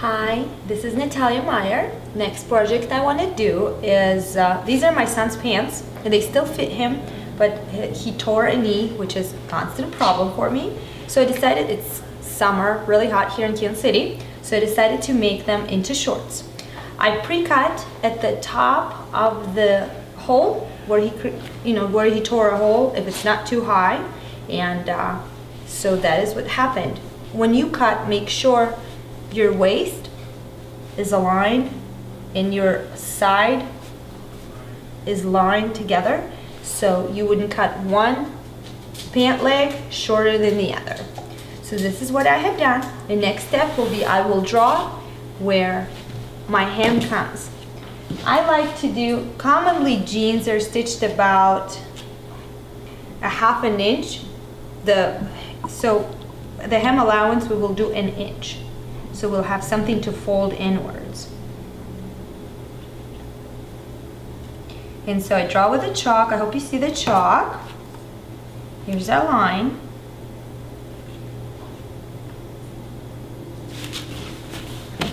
Hi, this is Natalia Meyer. Next project I want to do is, these are my son's pants, and they still fit him, but he tore a knee, which is a constant problem for me. So I decided, it's summer, really hot here in Kansas City, so I decided to make them into shorts. I pre-cut at the top of the hole where he tore a hole, if it's not too high, and so that is what happened. When you cut, make sure your waist is aligned and your side is lined together, so you wouldn't cut one pant leg shorter than the other. So this is what I have done. The next step will be I will draw where my hem comes. I like to do, commonly jeans are stitched about a half an inch. So the hem allowance we will do an inch. So we'll have something to fold inwards. And so I draw with the chalk. I hope you see the chalk. Here's our line.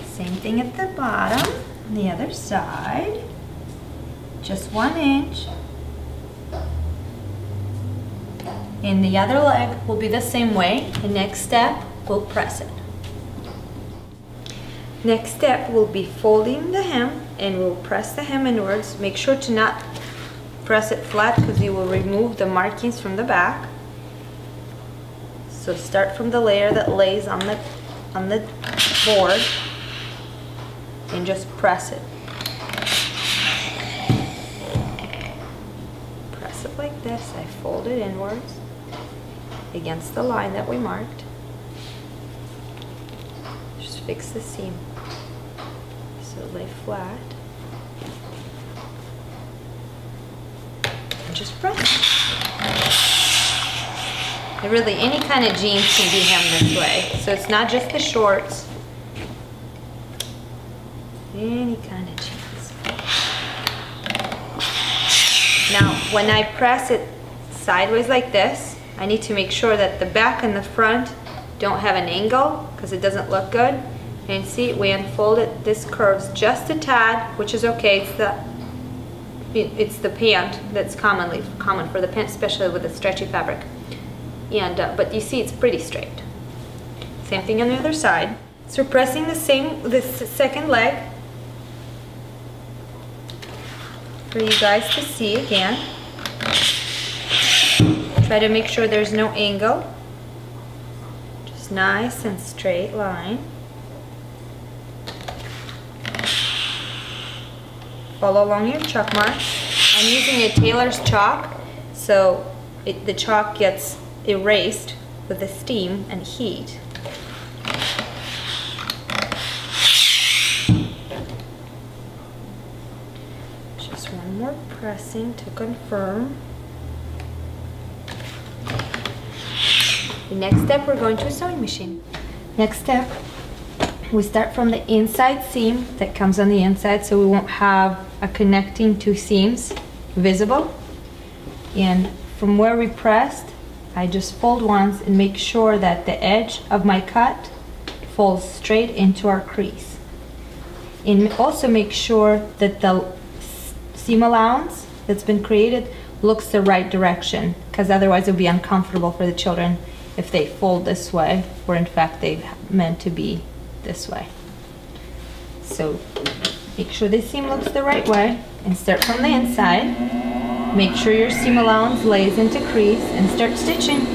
Same thing at the bottom, on the other side. Just 1 inch. And the other leg will be the same way. The next step, we'll press it. Next step will be folding the hem, and we'll press the hem inwards. Make sure to not press it flat because you will remove the markings from the back. So start from the layer that lays on the board and just press it. Press it like this. I fold it inwards against the line that we marked. Just fix the seam. So lay flat and just press. And really, any kind of jeans can be hemmed this way. So it's not just the shorts. Any kind of jeans. Now, when I press it sideways like this, I need to make sure that the back and the front don't have an angle because it doesn't look good. And see, we unfold it, this curves just a tad, which is okay. It's the pant that's common for the pant, especially with the stretchy fabric. And but you see, it's pretty straight. Same thing on the other side. So we're pressing this second leg for you guys to see again. Try to make sure there's no angle. Just nice and straight line. Follow along your chalk mark. I'm using a tailor's chalk, so the chalk gets erased with the steam and heat. Just one more pressing to confirm. The next step, we're going to a sewing machine. Next step, we start from the inside seam that comes on the inside, so we won't have a connecting two seams visible. And from where we pressed, I just fold once and make sure that the edge of my cut falls straight into our crease. And also make sure that the seam allowance that's been created looks the right direction, because otherwise it would be uncomfortable for the children if they fold this way, where in fact they're meant to be this way. So make sure the seam looks the right way and start from the inside. Make sure your seam allowance lays into crease and start stitching.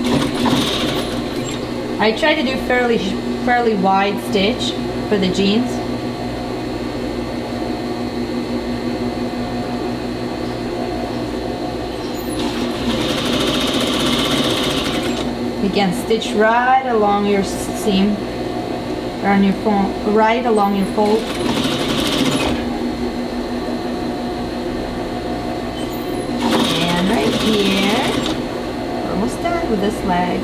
I try to do fairly wide stitch for the jeans. Again, stitch right along your seam, or on your fold, right along your fold. And right here, we're almost done with this leg.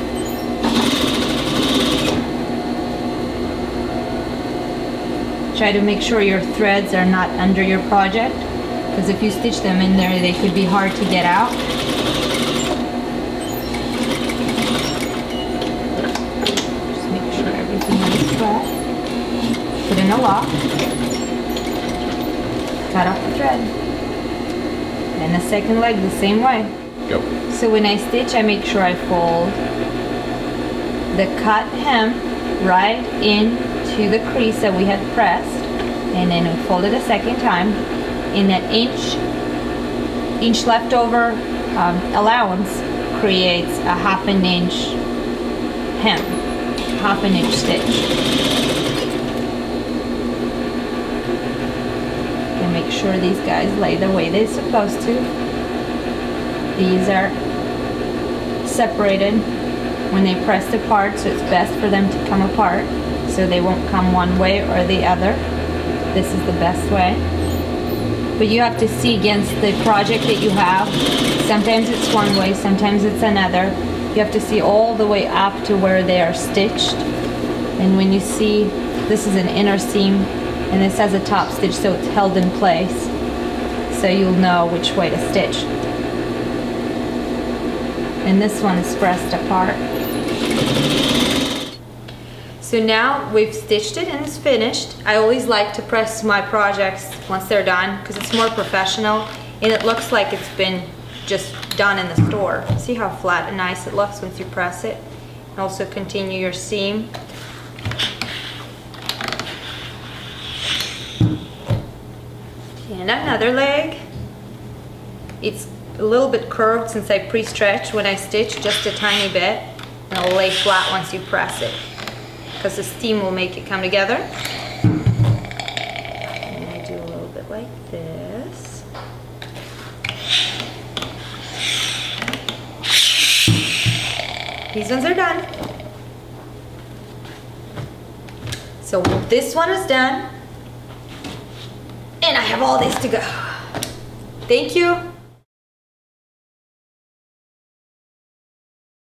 Try to make sure your threads are not under your project, because if you stitch them in there, they could be hard to get out. Just make sure everything is flat. Put in a off. Cut off the thread. And the second leg the same way. Go. So when I stitch, I make sure I fold the cut hem right into the crease that we had pressed, and then we fold it a second time. In that inch leftover allowance creates a 1/2 inch hem, 1/2 inch stitch. And make sure these guys lay the way they're supposed to. These are separated when they pressed apart, so it's best for them to come apart so they won't come one way or the other. This is the best way. But you have to see against the project that you have. Sometimes it's one way, sometimes it's another. You have to see all the way up to where they are stitched. And when you see, this is an inner seam and this has a top stitch, so it's held in place. So you'll know which way to stitch. And this one is pressed apart. So now we've stitched it and it's finished. I always like to press my projects once they're done because it's more professional and it looks like it's been just done in the store. See how flat and nice it looks once you press it? And also continue your seam. And another leg. It's a little bit curved since I pre-stretched when I stitch, just a tiny bit. And it'll lay flat once you press it, because the steam will make it come together. And I do a little bit like this. These ones are done. So this one is done. And I have all this to go. Thank you.